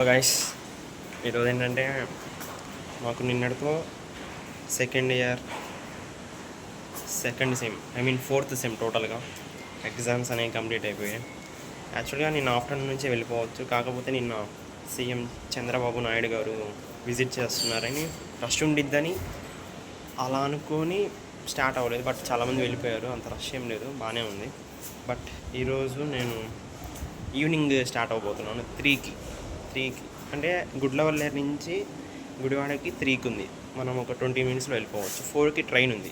Guys ఈరోజు ఏంటంటే మాకు నిన్నటితో సెకండ్ సెమ్ ఫోర్త్ సెమ్ టోటల్గా ఎగ్జామ్స్ అనేవి కంప్లీట్ అయిపోయాయి. యాక్చువల్గా నిన్న ఆఫ్టర్నూన్ నుంచే వెళ్ళిపోవచ్చు, కాకపోతే నిన్న సీఎం చంద్రబాబు నాయుడు గారు విజిట్ చేస్తున్నారని రష్ ఉండిద్దని అలా అనుకొని స్టార్ట్ అవ్వలేదు. బట్ చాలామంది వెళ్ళిపోయారు, అంత రష్ ఏం లేదు, బాగానే ఉంది. బట్ ఈరోజు నేను ఈవినింగ్ స్టార్ట్ అవ్వబోతున్నాను 3కి అంటే గుడ్లవల్లేరు నుంచి గుడివాడకి 3కి ఉంది. మనం ఒక 20 మినిట్స్లో వెళ్ళిపోవచ్చు. 4కి ట్రైన్ ఉంది.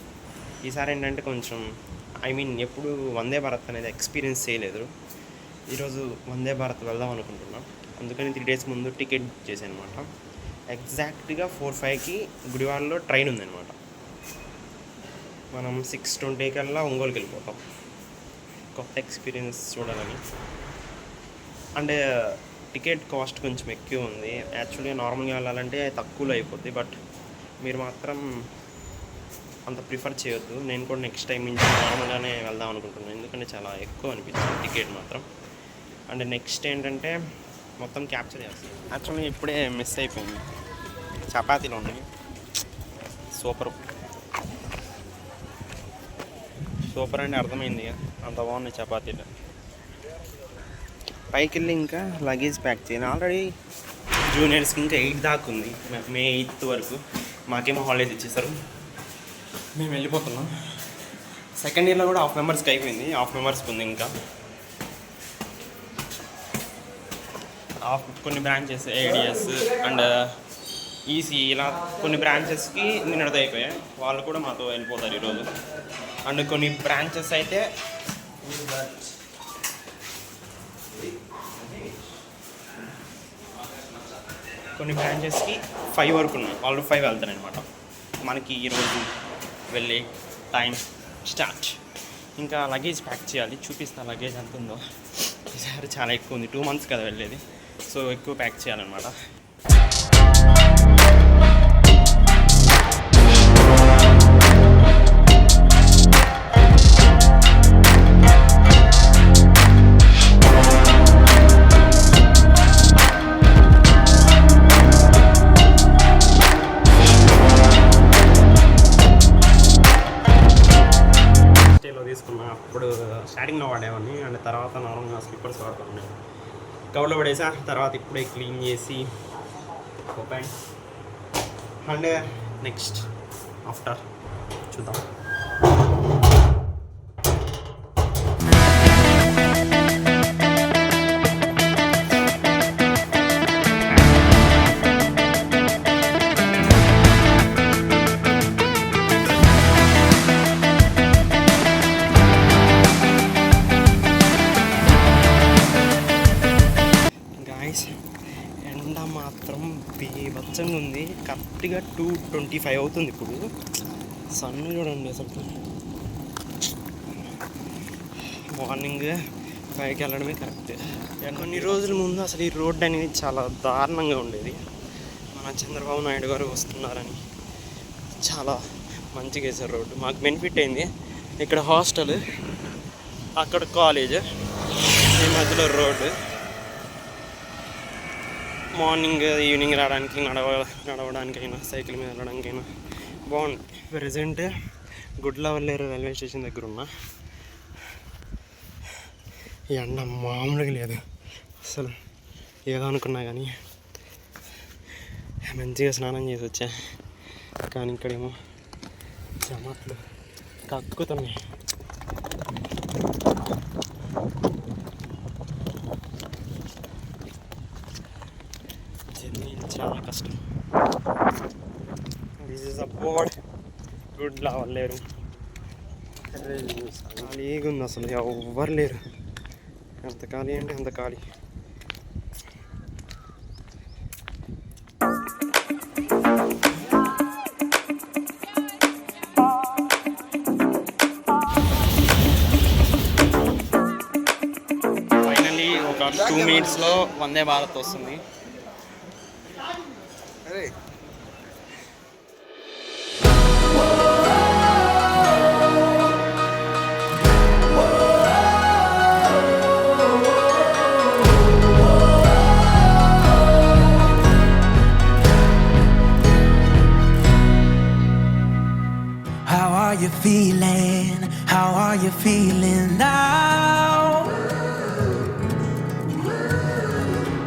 ఈసారి ఏంటంటే కొంచెం ఎప్పుడు వందే భారత్ అనేది ఎక్స్పీరియన్స్ చేయలేదు. ఈరోజు వందే భారత్ వెళ్దాం అనుకుంటున్నాం. అందుకని 3 డేస్ ముందు టికెట్ బుక్ చేశాను అనమాట. ఎగ్జాక్ట్గా 4:05కి గుడివాడలో ట్రైన్ ఉందన్నమాట. మనం 6:20 కల్లా ఒంగోలుకి వెళ్ళిపోతాం. కొత్త ఎక్స్పీరియన్స్ చూడాలని. అండ్ టికెట్ కాస్ట్ కొంచెం ఎక్కువ ఉంది. యాక్చువల్గా నార్మల్గా వెళ్ళాలంటే తక్కువలో అయిపోద్ది, బట్ మీరు మాత్రం అంత ప్రిఫర్ చేయొద్దు. నేను కూడా నెక్స్ట్ టైం నుంచి నార్మల్గానే వెళ్దాం అనుకుంటున్నాను, ఎందుకంటే చాలా ఎక్కువ అనిపించింది టికెట్ మాత్రం. అండ్ నెక్స్ట్ ఏంటంటే మొత్తం క్యాప్చర్ చేస్తాను. యాక్చువల్గా ఇప్పుడే మిస్ అయిపోయింది. చపాతీలు ఉన్నాయి, సూపర్ అంటే అర్థమైంది, అంత బాగున్నాయి చపాతీలు. పైకి వెళ్ళి ఇంకా లగేజ్ ప్యాక్ చేయాలి. ఆల్రెడీ జూనియర్స్కి ఇంకా 8 దాకా ఉంది, మే 8 వరకు. మాకేమో హాలిడేస్ ఇచ్చేసారు, మేము వెళ్ళిపోతున్నాం. సెకండ్ ఇయర్లో కూడా హాఫ్ మెంబర్స్కి అయిపోయింది, హాఫ్ మెంబర్స్కి ఉంది ఇంకా. కొన్ని బ్రాంచెస్ ఏడిఎస్ అండ్ ఈసీ ఇలా కొన్ని బ్రాంచెస్కి నిన్నటితో అయిపోయాయి. వాళ్ళు కూడా మాతో వెళ్ళిపోతారు ఈరోజు. అండ్ కొన్ని బ్రాంచెస్ అయితే కొన్ని బ్రాంచెస్కి 5 వరకు ఉన్నాయి, వాళ్ళు 5 వెళ్తారనమాట. మనకి ఈరోజు వెళ్ళే టైం స్టార్ట్. ఇంకా లగేజ్ ప్యాక్ చేయాలి, చూపిస్తా లగేజ్ ఎంత ఉందో. ఈసారి చాలా ఎక్కువ ఉంది, 2 మంత్స్ కదా వెళ్ళేది, సో ఎక్కువ ప్యాక్ చేయాలన్నమాట. అప్పుడు స్టార్టింగ్లో వాడేవాడిని, అండ్ తర్వాత నార్మల్గా స్లిప్పర్స్ వాడుతున్నాను. కవర్లో పడేసా, తర్వాత ఇప్పుడే క్లీన్ చేసి ఓపెన్. అండ్ నెక్స్ట్ ఆఫ్టర్ చూద్దాం. ఎండ మాత్రం బీభత్సంగా ఉంది. కరెక్ట్గా 2:25 అవుతుంది ఇప్పుడు. సన్ చూడండి అసలు. మార్నింగ్ 5కి వెళ్ళడమే కరెక్ట్. కొన్ని రోజుల ముందు అసలు ఈ రోడ్డు అనేది చాలా దారుణంగా ఉండేది. మన చంద్రబాబు నాయుడు గారు వస్తున్నారని చాలా మంచిగా వేసారు రోడ్డు. మాకు బెనిఫిట్ అయింది. ఇక్కడ హాస్టల్, అక్కడ కాలేజ్, ఈ మధ్యలో రోడ్డు. మార్నింగ్ ఈవినింగ్ రావడానికి నడవడానికైనా సైకిల్ మీద వెళ్ళడానికైనా బాగుంది. ప్రజెంట్ గుడ్లవల్లేరు రైల్వే స్టేషన్ దగ్గర ఉన్నా. ఎండ మామూలుగా లేదు అసలు. ఏదో అనుకున్నా కానీ మంచిగా స్నానం చేసి వచ్చా, కానీ ఇక్కడేమో జమాట్లు కక్కుతున్నాయి. చాలా కష్టం. This is about Gudlavalleru. ఖాళీగా ఉంది అసలు, ఎవ్వరు లేరు. ఎంత ఖాళీ అంటే అంత ఖాళీ. ఫైనల్లీ ఒక 2 మినిట్స్లో వందే భారత్ వస్తుంది. feeling? How are you feeling now?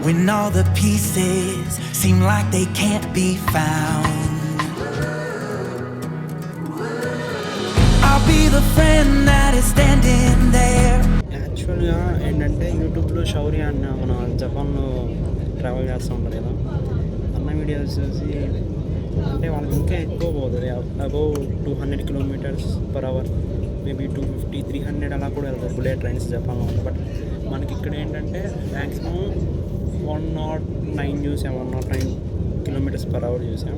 When all the pieces seem like they can't be found, I'll be the friend that is standing there. యాక్చువల్గా ఏంటంటే యూట్యూబ్లో శౌర్య అన్న మన జపాన్లో ట్రావెల్ చేస్తూ ఉంటారు కదా, అన్న వీడియోస్ చూసి అంటే వాళ్ళకి ఇంకా ఎక్కువ పోతుంది, అబౌవ్ 200 km/h, మేబీ 250, 300 అలా కూడా వెళ్తారు బుల్లెట్ ట్రైన్స్ జపాన్లో. బట్ మనకి ఇక్కడ ఏంటంటే మ్యాక్సిమం 109 చూసాం, 109 km/h చూసాం.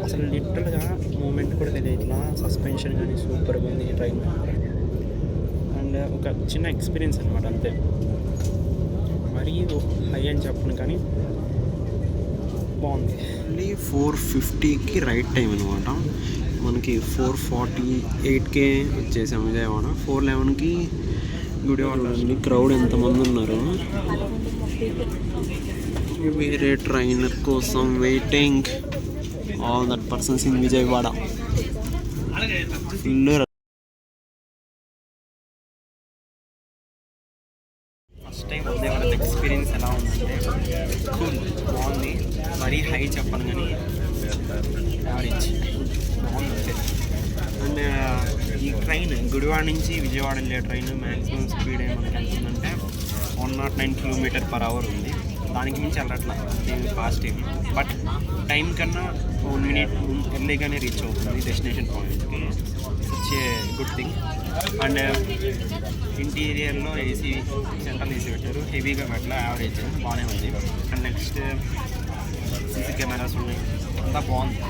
అసలు లిటరల్గా మూమెంట్ కూడా తెలియదు, ఇట్లా సస్పెన్షన్ కానీ సూపర్గా ఉంది ఈ ట్రైన్. అండ్ ఒక చిన్న ఎక్స్పీరియన్స్ అనమాట అంతే, మరీ హై అని చెప్పను కానీ బాగుంది. మళ్ళీ 450కి రైట్ టైం అనమాట, మనకి 448కే వచ్చేసాం విజయవాడ. 411కి గుడివాడ. క్రౌడ్ ఎంతమంది ఉన్నారు, వేరే ట్రైనర్ కోసం waiting, all that persons in Vijayawada. Full first time Vande Bharat experience ఎలా ఉందంటే కూల్, బాగుంది. మరీ హై చెప్పను కానీ యావరేజ్ బాగుంది అంతే. అండ్ ఈ ట్రైన్ గుడివాడ నుంచి విజయవాడ వెళ్ళే ట్రైన్ మ్యాక్సిమం స్పీడ్ మనకి ఎంత ఉందంటే 109 km/h ఉంది. దానికి మించి వెళ్ళట్లా, నేను ఫాస్ట్ ఏమి. బట్ టైం కన్నా 1 minute ఎర్లీగానే రీచ్ అవుతుంది డెస్టినేషన్ పాయింట్కి, it's a good thing. And ఇంటీరియర్లో ఏసీ, సెంట్రల్ ఏసీ పెట్టారు, హెవీగా పెట్టాల, యావరేజ్ బాగానే ఉంది. అండ్ నెక్స్ట్ సీసీ కెమెరాస్ ఉన్నాయి, అంతా బాగుంది.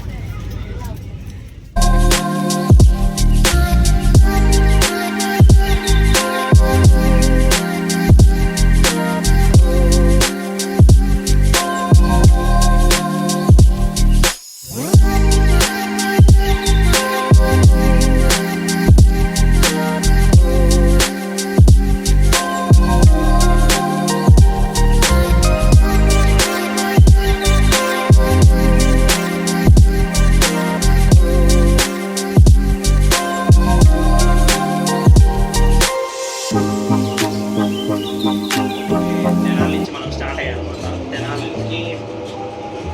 తెనాలి నుంచి మనం స్టార్ట్ అయ్యాం అనమాట. తెనాలికి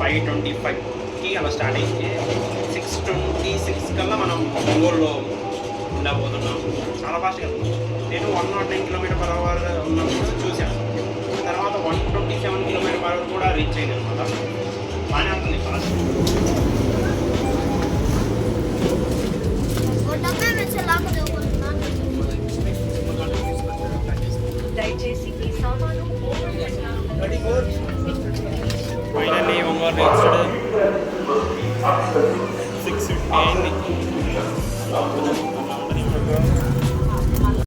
5:25కి అలా స్టార్ట్ అయ్యింది. 6:26 కల్లా మనం ఒంగోలులో ఉండబోతున్నాం. చాలా ఫాస్ట్గా వెళ్తున్నాం. నేను 109 km/h ఉన్నప్పుడు చూశాను, తర్వాత 127 km/h కూడా రీచ్ అయింది అనమాట. బాగానే ఉంటుంది ఫాస్ట్. Finally Ongole reached. 6:50 అయింది.